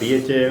DHA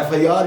FIR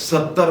70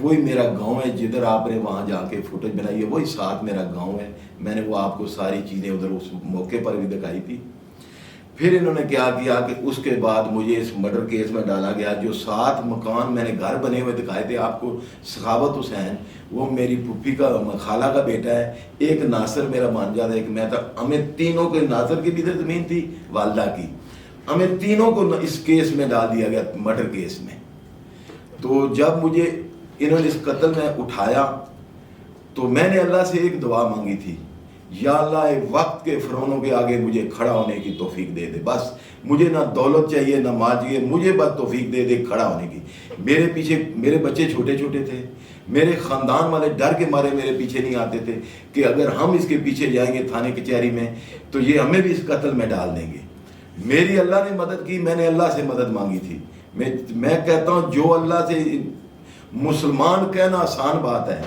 وہی میرا گاؤں ہے جدھر آپ نے وہاں جا کے فوٹیج بنائی ہے، وہی ساتھ میرا گاؤں ہے. میں نے وہ آپ کو ساری چیزیں ادھر اس موقع پر بھی دکھائی تھی. پھر انہوں نے کیا کیا کہ اس کے بعد مجھے اس مرڈر کیس میں ڈالا گیا. جو 7 مکان میں نے گھر بنے ہوئے دکھائے تھے آپ کو، سخاوت حسین وہ میری پھوپھی کا خالہ کا بیٹا ہے، ایک ناصر میرا بھانجا تھا، ایک میں تھا. ہمیں تینوں کے، ناصر کی بھی زمین تھی والدہ کی، ہمیں تینوں کو اس کیس میں ڈال دیا گیا، مرڈر کیس میں. تو جب مجھے انہوں نے اس قتل میں اٹھایا تو میں نے اللہ سے ایک دعا مانگی تھی، یا اللہ ایک وقت کے فرعونوں کے آگے مجھے کھڑا ہونے کی توفیق دے دے. بس مجھے نہ دولت چاہیے نہ مال چاہیے، مجھے بس توفیق دے دے کھڑا ہونے کی. میرے پیچھے میرے بچے چھوٹے چھوٹے تھے، میرے خاندان والے ڈر کے مارے میرے پیچھے نہیں آتے تھے کہ اگر ہم اس کے پیچھے جائیں گے تھانے کچہری میں تو یہ ہمیں بھی اس قتل میں ڈال دیں گے. میری اللہ نے مدد کی، میں نے اللہ سے مدد مانگی تھی. میں کہتا ہوں جو اللہ سے، مسلمان کہنا آسان بات ہے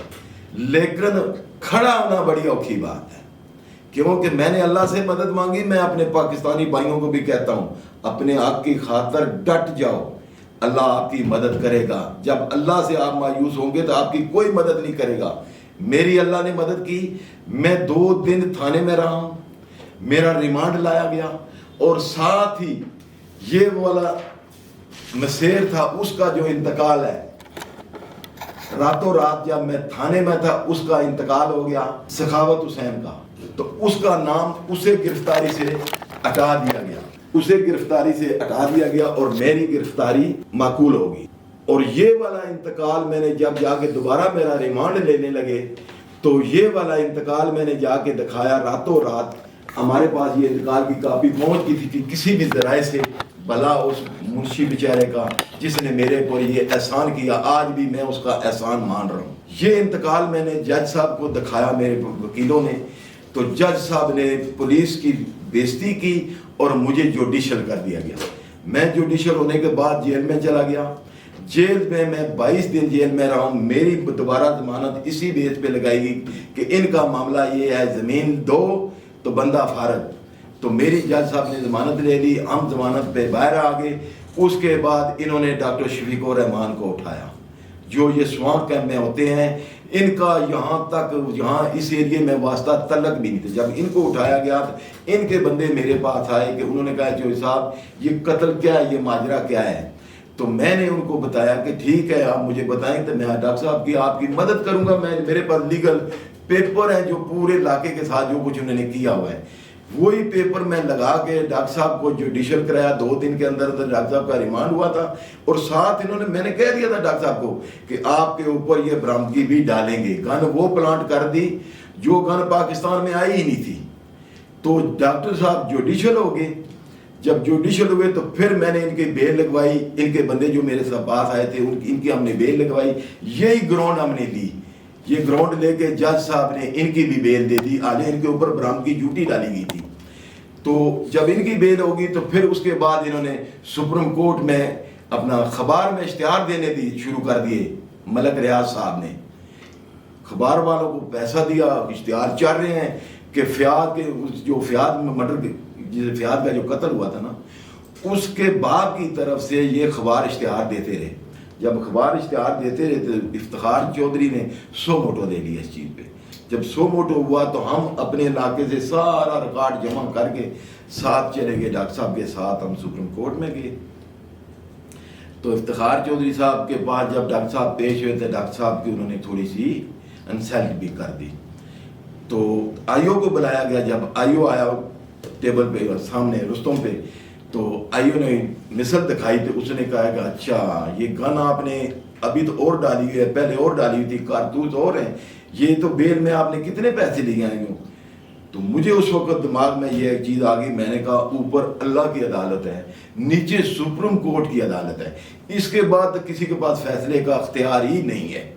لیکن کھڑا ہونا بڑی اوکھی بات ہے، کیونکہ میں نے اللہ سے مدد مانگی. میں اپنے پاکستانی بھائیوں کو بھی کہتا ہوں اپنے حق کی خاطر ڈٹ جاؤ، اللہ آپ کی مدد کرے گا. جب اللہ سے آپ مایوس ہوں گے تو آپ کی کوئی مدد نہیں کرے گا. میری اللہ نے مدد کی. میں 2 دن تھانے میں رہا ہوں، میرا ریمانڈ لایا گیا، اور ساتھ ہی یہ والا مسیر تھا اس کا جو انتقال ہے، راتوں رات جب میں تھانے میں تھا اس کا انتقال ہو گیا، سخاوت حسین کا. تو اس کا نام اسے گرفتاری سے ہٹا دیا گیا، اسے گرفتاری سے ہٹا دیا گیا اور میری گرفتاری معقول ہوگی. اور یہ والا انتقال میں نے جب جا کے دوبارہ میرا ریمانڈ لینے لگے تو یہ والا انتقال میں نے جا کے دکھایا. راتوں رات ہمارے پاس یہ انتقال کی کاپی پہنچ گئی تھی کہ کسی بھی ذرائع سے بھلا اس منشی بیچارے کا جس نے میرے پر یہ احسان کیا، آج بھی میں اس کا احسان مان رہا ہوں. یہ انتقال میں نے جج صاحب کو دکھایا، میرے وکیلوں نے. تو جج صاحب نے پولیس کی بےعزتی کی اور مجھے جوڈیشل کر دیا گیا. میں جوڈیشل ہونے کے بعد جیل میں چلا گیا. جیل میں 22 دن جیل میں رہا ہوں. میری دوبارہ ضمانت اسی بیس پہ لگائی گئی کہ ان کا معاملہ یہ ہے زمین دو تو بندہ فارغ. تو میری جج صاحب نے ضمانت لے لی، ہم ضمانت پہ باہر آ گئے. اس کے بعد انہوں نے ڈاکٹر شفیق الرحمان کو اٹھایا جو یہ سوانگ کیمپ میں ہوتے ہیں. ان کا یہاں تک، یہاں اس ایریے میں واسطہ تلک بھی نہیں تھے. جب ان کو اٹھایا گیا تو ان کے بندے میرے پاس آئے کہ انہوں نے کہا جو صاحب یہ قتل کیا ہے، یہ ماجرا کیا ہے. تو میں نے ان کو بتایا کہ ٹھیک ہے آپ مجھے بتائیں تو میں ڈاکٹر صاحب کی آپ کی مدد کروں گا. میرے پاس لیگل پیپر ہیں جو پورے علاقے کے ساتھ جو کچھ انہوں نے کیا ہوا ہے، وہی پیپر میں لگا کے ڈاکٹر صاحب کو جوڈیشل کرایا. 2 دن کے اندر ڈاکٹر صاحب کا ریمانڈ ہوا تھا. اور ساتھ انہوں نے، میں نے کہہ دیا تھا ڈاکٹر صاحب کو کہ آپ کے اوپر یہ برآمدگی بھی ڈالیں گے. گن وہ پلانٹ کر دی جو گن پاکستان میں آئی ہی نہیں تھی. تو ڈاکٹر صاحب جوڈیشل ہو گئے. جب جوڈیشل ہوئے تو پھر میں نے ان کی بیل لگوائی. ان کے بندے جو میرے ساتھ پاس آئے تھے ان کی ہم نے بیل لگوائی. یہی گراؤنڈ ہم نے لی. یہ گراؤنڈ لے کے جج صاحب نے ان کی بھی بیل دے دی. آگے ان کے اوپر برآمدگی ڈیوٹی ڈالی گئی تھی. تو جب ان کی بیل ہوگی تو پھر اس کے بعد انہوں نے سپریم کورٹ میں اپنا خبر میں اشتہار دینے شروع کر دیے. ملک ریاض صاحب نے خبر والوں کو پیسہ دیا، اشتہار چل رہے ہیں کہ فیاض کے جو فیاض مرڈر، جس فیاض کا جو قتل ہوا تھا نا، اس کے باپ کی طرف سے یہ خبر اشتہار دیتے رہے. جب خبر اشتہار دیتے رہے تو افتخار چودھری نے 100 موٹو دے لیا اس چیز پہ. جب 100 موٹو ہوا تو ہم اپنے علاقے سے سارا ریکارڈ جمع کر کے ساتھ چلے گئے ڈاکٹر صاحب کے ساتھ. ہم سپریم کورٹ میں گئے تو افتخار چودھری صاحب کے پاس جب ڈاکٹر صاحب پیش ہوئے تھے، ڈاکٹر صاحب کی انہوں نے تھوڑی سی انسلٹ بھی کر دی. تو آئیو کو بلایا گیا. جب آئیو آیا ٹیبل پہ سامنے رستم پہ، تو آئیو نے مثل دکھائی تو اس نے کہا کہ اچھا یہ گن آپ نے ابھی تو اور ڈالی ہوئی ہے، پہلے اور ڈالی ہوئی تھی، کارتوس اور ہیں، یہ تو بیل میں آپ نے کتنے پیسے لیے ہیں یوں. تو مجھے اس وقت دماغ میں یہ ایک چیز آ گئی. میں نے کہا اوپر اللہ کی عدالت ہے، نیچے سپریم کورٹ کی عدالت ہے، اس کے بعد کسی کے پاس فیصلے کا اختیار ہی نہیں ہے.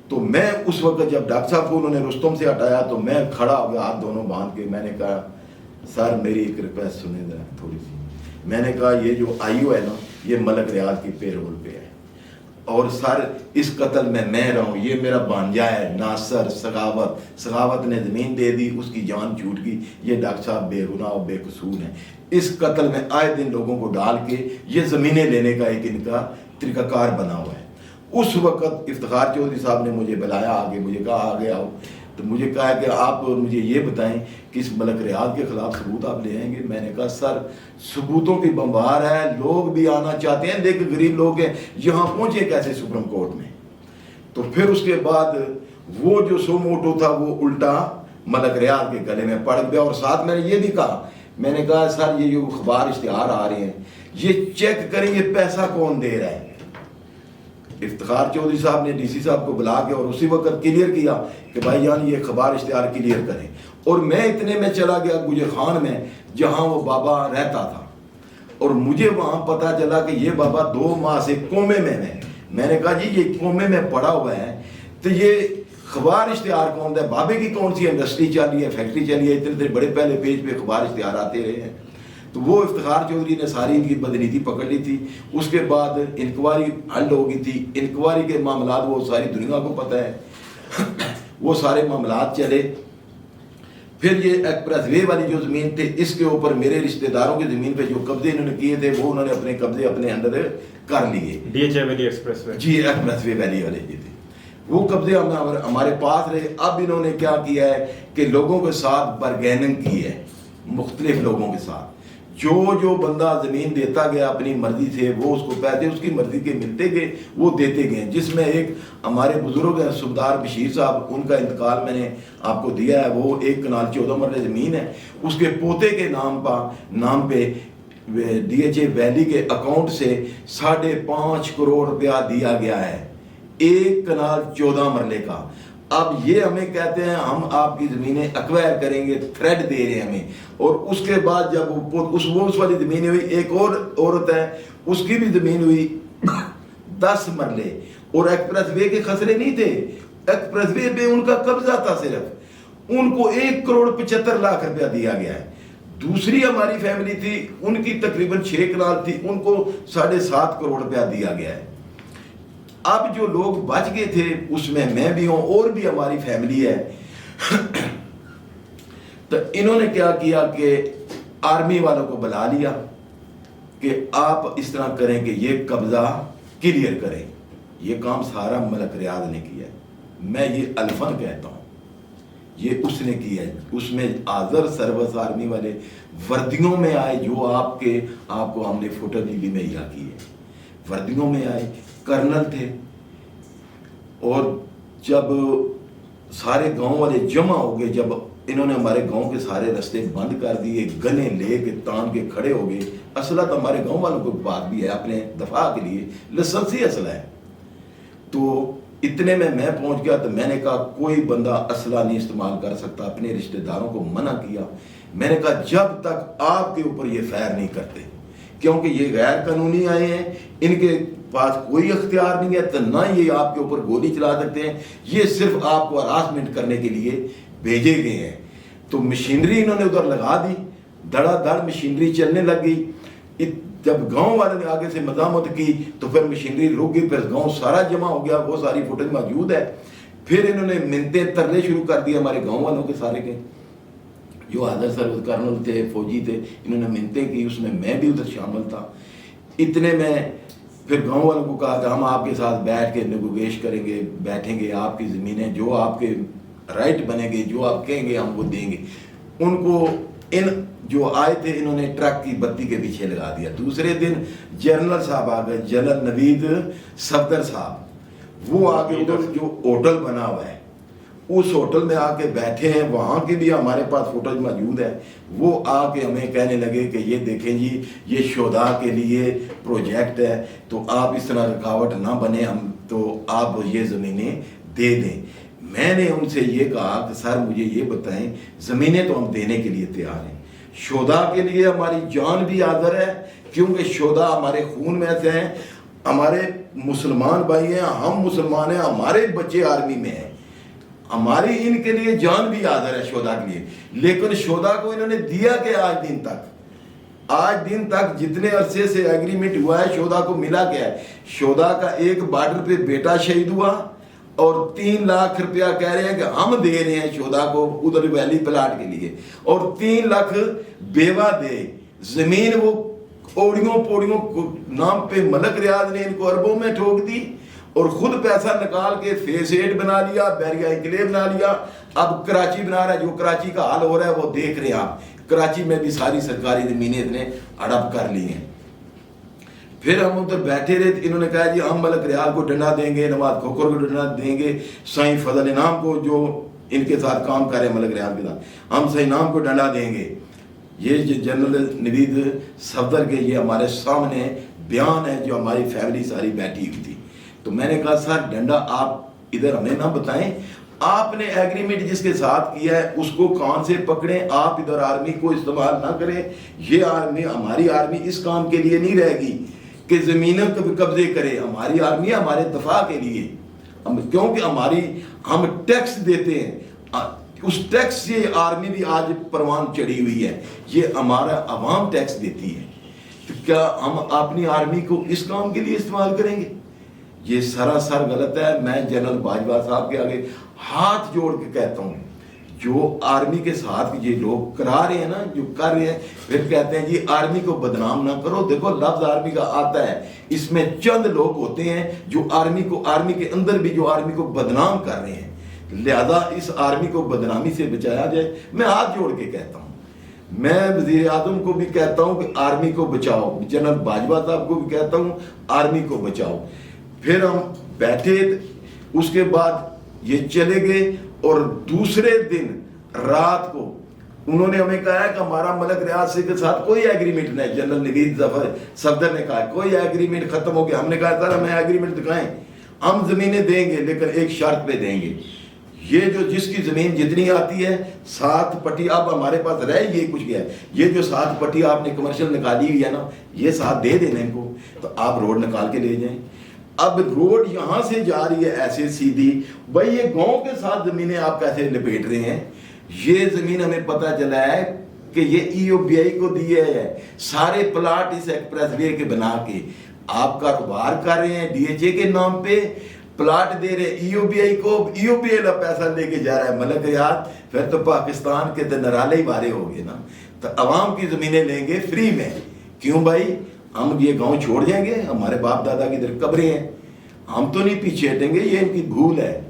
تو میں اس وقت جب ڈاکٹر صاحب کو انہوں نے رستم سے ہٹایا تو میں کھڑا ہو گیا ہاتھ دونوں باندھ کے. میں نے کہا سر میری ایک ریکویسٹ سنیں ذرا تھوڑی سی. میں نے کہا یہ جو آئیو ہے نا، یہ ملک ریاض کی پے رول پہ ہے، اور سر اس قتل میں رہا ہوں، یہ میرا بانجا ہے ناصر. سخاوت نے زمین دے دی، اس کی جان چھوٹ گئی. یہ ڈاکٹر صاحب بے گناہ اور بے قصور ہیں. اس قتل میں آئے دن لوگوں کو ڈال کے یہ زمینیں لینے کا ایک ان کا طریقہ کار بنا ہوا ہے. اس وقت افتخار چودھری صاحب نے مجھے بلایا آگے، مجھے کہا آگے آؤ، تو مجھے کہا کہ آپ مجھے یہ بتائیں کہ اس ملک ریاض کے خلاف ثبوت آپ لے آئیں گے؟ میں نے کہا سر ثبوتوں کی بمبار ہے، لوگ بھی آنا چاہتے ہیں لیکن غریب لوگ ہیں، یہاں پہنچے کیسے سپریم کورٹ میں؟ تو پھر اس کے بعد وہ جو سو موٹو تھا وہ الٹا ملک ریاض کے گلے میں پڑ گیا، اور ساتھ میں نے یہ بھی کہا، میں نے کہا سر یہ جو اخبار اشتہار آ رہے ہیں یہ چیک کریں یہ پیسہ کون دے رہا ہے؟ افتخار چودھری صاحب نے ڈی سی صاحب کو بلا کے اور اسی وقت کلیئر کیا کہ بھائی جان یہ خبر اشتہار کلیئر کریں، اور میں اتنے میں چلا گیا گجر خان میں جہاں وہ بابا رہتا تھا، اور مجھے وہاں پتا چلا کہ یہ بابا 2 ماہ سے کومے میں ہے۔ میں نے کہا جی یہ کومے میں پڑا ہوا ہے تو یہ خبر اشتہار کون ہے؟ بابے کی کون سی انڈسٹری چلی ہے، فیکٹری چلی ہے، اتنے بڑے پہلے پیج پہ خبر اشتہار آتے رہے ہیں۔ تو وہ افتخار چودھری نے ساری ان کی بدنیتی پکڑ لی تھی، اس کے بعد انکوائری حل ہو گئی تھی، انکوائری کے معاملات وہ ساری دنیا کو پتہ ہے، وہ سارے معاملات چلے۔ پھر یہ ایکسپریس وے والی جو زمین تھے اس کے اوپر میرے رشتہ داروں کی زمین پہ جو قبضے انہوں نے کیے تھے وہ انہوں نے اپنے قبضے اپنے اندر کر لیے، D H A valley expressway, جی ایکسپریس وے ویلی والے یہ تھے، وہ قبضے ہمارے پاس رہے۔ اب انہوں نے کیا کیا ہے کہ لوگوں کے ساتھ برگیننگ کی ہے، مختلف لوگوں کے ساتھ، جو بندہ زمین دیتا گیا اپنی مرضی سے وہ اس کو پیسے اس کی مرضی کے ملتے گئے، وہ دیتے گئے، جس میں ایک ہمارے بزرگ ہیں صوبیدار بشیر صاحب، ان کا انتقال میں نے آپ کو دیا ہے، وہ 1 کنال 14 مرلے زمین ہے، اس کے پوتے کے نام پہ ڈی ایچ اے ویلی کے اکاؤنٹ سے 5.5 کروڑ روپیہ دیا گیا ہے، 1 کنال 14 مرلے کا۔ اب یہ ہمیں کہتے ہیں ہم آپ کی زمینیں ایکوائر کریں گے، تھریڈ دے رہے ہیں ہمیں، اور اس کے بعد جب اس والی زمینیں ہوئی، ایک اور عورت ہے اس کی بھی زمین ہوئی 10 مرلے، اور ایکسپریس وے کے خسرے نہیں تھے، ایکسپریس وے پہ ان کا قبضہ تھا، صرف ان کو 1 کروڑ 75 لاکھ روپیہ دیا گیا ہے۔ دوسری ہماری فیملی تھی ان کی تقریباً 6 کنال تھی، ان کو 7.5 کروڑ روپیہ دیا گیا ہے۔ اب جو لوگ بچ گئے تھے اس میں بھی ہوں اور بھی ہماری فیملی ہے، تو انہوں نے کیا کیا کہ آرمی والوں کو بلا لیا کہ آپ اس طرح کریں کہ یہ قبضہ کلیئر کریں۔ یہ کام سارا ملک ریاض نے کیا ہے، میں یہ الفن کہتا ہوں، یہ اس نے کیا ہے۔ اس میں آذر سروس آرمی والے وردیوں میں آئے، جو آپ کو ہم نے فوٹو بھی مہیا کی ہے، وردیوں میں آئے، کرنل تھے، اور جب سارے گاؤں والے جمع ہو گئے، جب انہوں نے ہمارے گاؤں کے سارے رستے بند کر دیے، گنے لے کے تان کے کھڑے ہو گئے، اسلحہ تو ہمارے گاؤں والوں کو بات بھی ہے اپنے دفاع کے لیے، لائسنسی اسلحہ ہے، تو اتنے میں پہنچ گیا، تو میں نے کہا کوئی بندہ اسلحہ نہیں استعمال کر سکتا، اپنے رشتہ داروں کو منع کیا۔ میں نے کہا جب تک آپ کے اوپر یہ فائر نہیں کرتے، کیونکہ یہ غیر قانونی آئے ہیں، ان کے پاس کوئی اختیار نہیں ہے، تو نہ یہ آپ کے اوپر گولی چلا سکتے ہیں، یہ صرف آپ کو ہراسمنٹ کرنے کے لیے بھیجے گئے ہیں۔ تو مشینری انہوں نے ادھر لگا دی، دھڑا دھڑ مشینری چلنے لگ گئی۔ جب گاؤں والے نے آگے سے مزاحمت کی تو پھر مشینری رک گئی، پھر گاؤں سارا جمع ہو گیا، وہ ساری فوٹیج موجود ہے۔ پھر انہوں نے منتیں ترلے شروع کر دیے ہمارے گاؤں والوں کے سارے کے، جو آدر سروس کرنل تھے، فوجی تھے، انہوں نے منتیں کی، اس میں بھی ادھر شامل تھا۔ اتنے میں پھر گاؤں والوں کو کہا کہ ہم آپ کے ساتھ بیٹھ کے نیگوگیش کریں گے، بیٹھیں گے، آپ کی زمینیں جو آپ کے رائٹ بنے گے، جو آپ کہیں گے ہم وہ دیں گے۔ ان کو جو آئے تھے انہوں نے ٹرک کی بتی کے پیچھے لگا دیا۔ دوسرے دن جنرل صاحب آ گئے، جنرل نوید صفدر صاحب، وہ آ کے ادھر جو ہوٹل بنا ہوا ہے اس ہوٹل میں آ کے بیٹھے ہیں، وہاں کی بھی ہمارے پاس فوٹوز موجود ہے۔ وہ آ کے ہمیں کہنے لگے کہ یہ دیکھیں جی یہ شہداء کے لیے پروجیکٹ ہے، تو آپ اس طرح رکاوٹ نہ بنے، ہم تو آپ یہ زمینیں دے دیں۔ میں نے ان سے یہ کہا کہ سر مجھے یہ بتائیں، زمینیں تو ہم دینے کے لیے تیار ہیں، شہداء کے لیے ہماری جان بھی حاضر ہے، کیونکہ شہداء ہمارے خون میں سے ہیں، ہمارے مسلمان بھائی ہیں، ہم مسلمان ہیں، ہمارے بچے آرمی میں ہیں، ہماری ان کے لیے جان بھی حاضر ہے شہداء کے لیے۔ لیکن شہداء کو انہوں نے دیا کہ آج دن تک جتنے عرصے سے ایگریمنٹ ہوا ہے شہداء کو ملا کیا ہے؟ شہداء کا ایک بارڈر پہ بیٹا شہید ہوا اور 3 لاکھ روپیہ کہہ رہے ہیں کہ ہم دے رہے ہیں شہداء کو ادھر ویلی پلاٹ کے لیے، اور 3 لاکھ بیوہ دے زمین، وہ اوڑیوں پوڑیوں نام پہ ملک ریاض نے ان کو اربوں میں ٹھوک دی، اور خود پیسہ نکال کے فیس 8 بنا لیا، بیریا انکلیو بنا لیا، اب کراچی بنا رہا ہے. جو کراچی کا حال ہو رہا ہے وہ دیکھ رہے ہیں آپ، کراچی میں بھی ساری سرکاری زمینیں اتنے ہڑپ کر لی ہیں. پھر ہم ادھر بیٹھے رہے، انہوں نے کہا جی ہم ملک ریاض کو ڈنڈا دیں گے، نواز کھوکھر کو ڈنڈا دیں گے، سائیں فضل انعام کو جو ان کے ساتھ کام کر رہے ہیں ملک ریاض کے ساتھ، ہم سائیں انعام کو ڈنڈا دیں گے. یہ جو جنرل نوید صفدر کے یہ ہمارے سامنے بیان ہے جو ہماری فیملی ساری بیٹھی ہوئی تھی. تو میں نے کہا سر ڈنڈا آپ ادھر ہمیں نہ بتائیں، آپ نے ایگریمنٹ جس کے ساتھ کیا ہے اس کو کان سے پکڑیں، آپ ادھر آرمی کو استعمال نہ کریں. یہ آرمی ہماری آرمی اس کام کے لیے نہیں رہے گی کہ زمینوں کو قبضے کرے. ہماری آرمی ہمارے دفاع کے لیے، کیونکہ ہم ٹیکس دیتے ہیں، اس ٹیکس سے آرمی بھی آج پروان چڑھی ہوئی ہے. یہ ہمارا عوام ٹیکس دیتی ہے، تو کیا ہم اپنی آرمی کو اس کام کے لیے استعمال کریں گے؟ یہ سراسر غلط ہے. میں جنرل باجوہ صاحب کے آگے ہاتھ جوڑ کے کہتا ہوں، جو آرمی کے ساتھ یہ لوگ کرا رہے ہیں نا، جو کر رہے ہیں، پھر کہتے ہیں جی آرمی کو بدنام نہ کرو. دیکھو لفظ آرمی کا آتا ہے، اس میں چند لوگ ہوتے ہیں جو آرمی کے اندر بھی جو آرمی کو بدنام کر رہے ہیں. لہذا اس آرمی کو بدنامی سے بچایا جائے. میں ہاتھ جوڑ کے کہتا ہوں، میں وزیر اعظم کو بھی کہتا ہوں کہ آرمی کو بچاؤ، جنرل باجوہ صاحب کو بھی کہتا ہوں آرمی کو بچاؤ. پھر ہم بیٹھے، اس کے بعد یہ چلے گئے اور دوسرے دن رات کو انہوں نے ہمیں کہا ہے کہ ہمارا ملک ریاض کے ساتھ کوئی ایگریمنٹ نہیں. جنرل نوید صفدر نے کہا کوئی ایگریمنٹ ختم ہو گیا. ہم نے کہا سر ہمیں ایگریمنٹ دکھائیں، ہم زمینیں دیں گے لیکن ایک شرط پہ دیں گے. یہ جو جس کی زمین جتنی آتی ہے 7 پٹی اب ہمارے پاس رہ یہ کچھ گیا ہے، یہ جو 7 پٹی آپ نے کمرشل نکالی ہوئی ہے نا، یہ 7 دے دینا ان کو، تو آپ روڈ نکال کے لے جائیں. اب روڈ یہاں سے جا رہی ہے ایسے سیدھی، بھائی یہ گاؤں کے ساتھ زمینیں آپ کیسے لپیٹ رہے ہیں؟ یہ زمین ہمیں پتہ چلا ہے کہ یہ ای او بی آئی کو دیے ہے، سارے پلاٹ اس ایکسپریس وے کے بنا کے آپ کاروبار کر رہے ہیں. ڈی ایچ اے کے نام پہ پلاٹ دے رہے ای او بی آئی کو، ای او بی آئی پیسہ لے کے جا رہا ہے ملک ریاض. پھر تو پاکستان کے نرالے ہی بارے ہو گئے نا. تو عوام کی زمینیں لیں گے فری میں. کیوں بھائی؟ ہم یہ گاؤں چھوڑ جائیں گے؟ ہمارے باپ دادا کی ادھر قبریں ہیں، ہم تو نہیں پیچھے ہٹیں گے. یہ ان کی بھول ہے.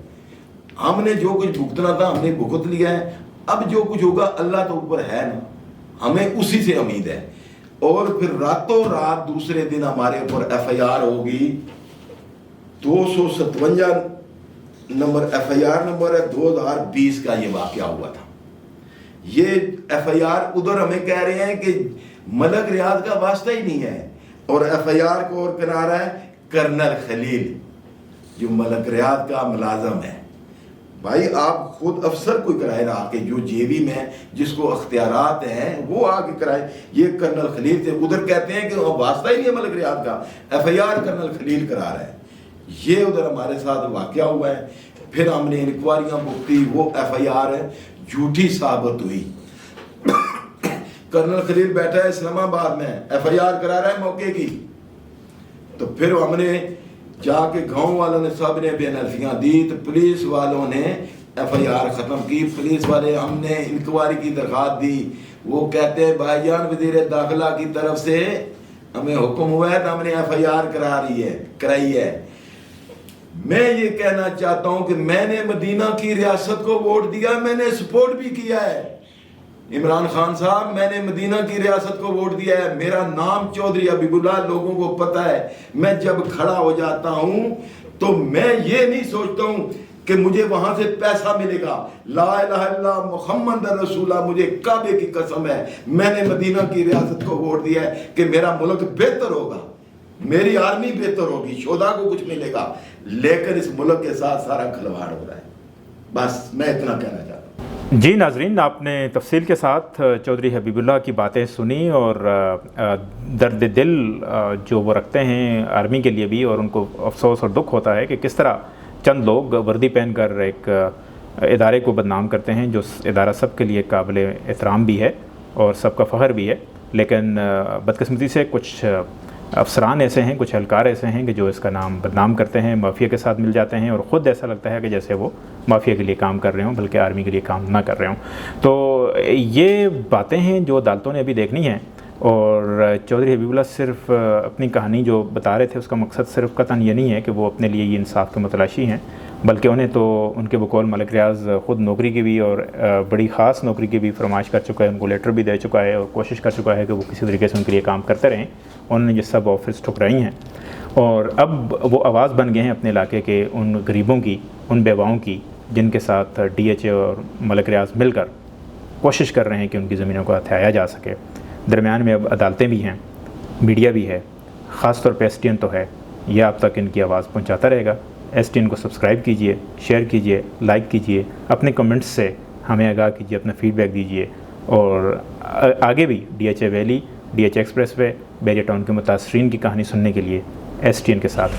ہم نے جو کچھ بھگتنا تھا ہم نے بھگت لیا ہے. اب جو کچھ ہوگا اللہ تو اوپر ہے نا، ہمیں اسی سے امید ہے. اور پھر راتوں رات دوسرے دن ہمارے اوپر ایف آئی آر ہوگی. 257 نمبر ایف آئی آر نمبر ہے 2020 کا یہ واقعہ ہوا تھا. یہ ایف آئی آر ادھر ہمیں کہہ رہے ہیں کہ ملک ریاض کا واسطہ ہی نہیں ہے، اور ایف آئی آر کو اور کرا رہا ہے کرنل خلیل جو ملک ریاض کا ملازم ہے. بھائی آپ خود افسر کوئی کرائے رہا کہ جو جے وی میں جس کو اختیارات ہیں وہ آگے کرائے. یہ کرنل خلیل سے ادھر کہتے ہیں کہ واسطہ ہی نہیں ہے ملک ریاض کا، ایف آئی آر کرنل خلیل کرا رہا ہے. یہ ادھر ہمارے ساتھ واقعہ ہوا ہے. پھر ہم نے انکوائریاں بکتی، وہ ایف آئی آر جھوٹی ثابت ہوئی. کرنل خلیل بیٹھا ہے اسلام آباد میں، ایف آئی آر کرا رہا ہے موقع کی. تو پھر ہم نے جا کے گاؤں والوں نے سب نے بے نظریاں دی، تو پولیس والوں نے ایف آئی آر ختم کی. پولیس والے ہم نے انکوائری کی درخواست دی. وہ کہتے ہیں بھائی جان وزیر داخلہ کی طرف سے ہمیں حکم ہوا ہے تو ہم نے ایف آئی آر کرائی ہے. میں یہ کہنا چاہتا ہوں کہ میں نے مدینہ کی ریاست کو ووٹ دیا، میں نے سپورٹ بھی کیا ہے. عمران خان صاحب میں نے مدینہ کی ریاست کو ووٹ دیا ہے. میرا نام چودھری حبیب اللہ لوگوں کو پتہ ہے. میں جب کھڑا ہو جاتا ہوں تو میں یہ نہیں سوچتا ہوں کہ مجھے وہاں سے پیسہ ملے گا. لا الہ الا اللہ محمد رسول اللہ، مجھے کعبے کی قسم ہے میں نے مدینہ کی ریاست کو ووٹ دیا ہے کہ میرا ملک بہتر ہوگا، میری آرمی بہتر ہوگی، شہداء کو کچھ ملے گا. لیکن اس ملک کے ساتھ سارا کھلواڑ ہو رہا ہے. بس میں اتنا کہنا چاہتا ہوں. جی ناظرین، آپ نے تفصیل کے ساتھ چودھری حبیب اللہ کی باتیں سنی اور درد دل جو وہ رکھتے ہیں آرمی کے لیے بھی، اور ان کو افسوس اور دکھ ہوتا ہے کہ کس طرح چند لوگ وردی پہن کر ایک ادارے کو بدنام کرتے ہیں جو ادارہ سب کے لیے قابل احترام بھی ہے اور سب کا فخر بھی ہے. لیکن بدقسمتی سے کچھ افسران ایسے ہیں، کچھ اہلکار ایسے ہیں کہ جو اس کا نام بدنام کرتے ہیں، مافیا کے ساتھ مل جاتے ہیں اور خود ایسا لگتا ہے کہ جیسے وہ مافیا کے لیے کام کر رہے ہوں بلکہ آرمی کے لیے کام نہ کر رہے ہوں. تو یہ باتیں ہیں جو عدالتوں نے ابھی دیکھنی ہیں. اور چودھری حبیب اللہ صرف اپنی کہانی جو بتا رہے تھے اس کا مقصد صرف قطعاً یہ نہیں ہے کہ وہ اپنے لیے یہ انصاف کے متلاشی ہیں، بلکہ انہیں تو ان کے بقول ملک ریاض خود نوکری کی بھی اور بڑی خاص نوکری کی بھی فرمائش کر چکا ہے، ان کو لیٹر بھی دے چکا ہے اور کوشش کر چکا ہے کہ وہ کسی طریقے سے ان کے لیے کام کرتے رہیں. انہوں نے یہ سب آفرز ٹھکرائی ہیں اور اب وہ آواز بن گئے ہیں اپنے علاقے کے ان غریبوں کی، ان بیواؤں کی جن کے ساتھ ڈی ایچ اے اور ملک ریاض مل کر کوشش کر رہے ہیں کہ ان کی زمینوں کو ہتھیایا جا سکے. درمیان میں اب عدالتیں بھی ہیں، میڈیا بھی ہے، خاص طور پہ ایس ٹی این تو ہے، یہ آپ تک ان کی آواز پہنچاتا رہے گا. ایس ٹی این کو سبسکرائب کیجئے، شیئر کیجئے، لائک کیجئے، اپنے کمنٹس سے ہمیں آگاہ کیجئے، اپنا فیڈ بیک دیجئے اور آگے بھی D H A valley, D H A expressway, بیریا ٹاؤن کے متاثرین کی کہانی سننے کے لیے ایس ٹی این کے ساتھ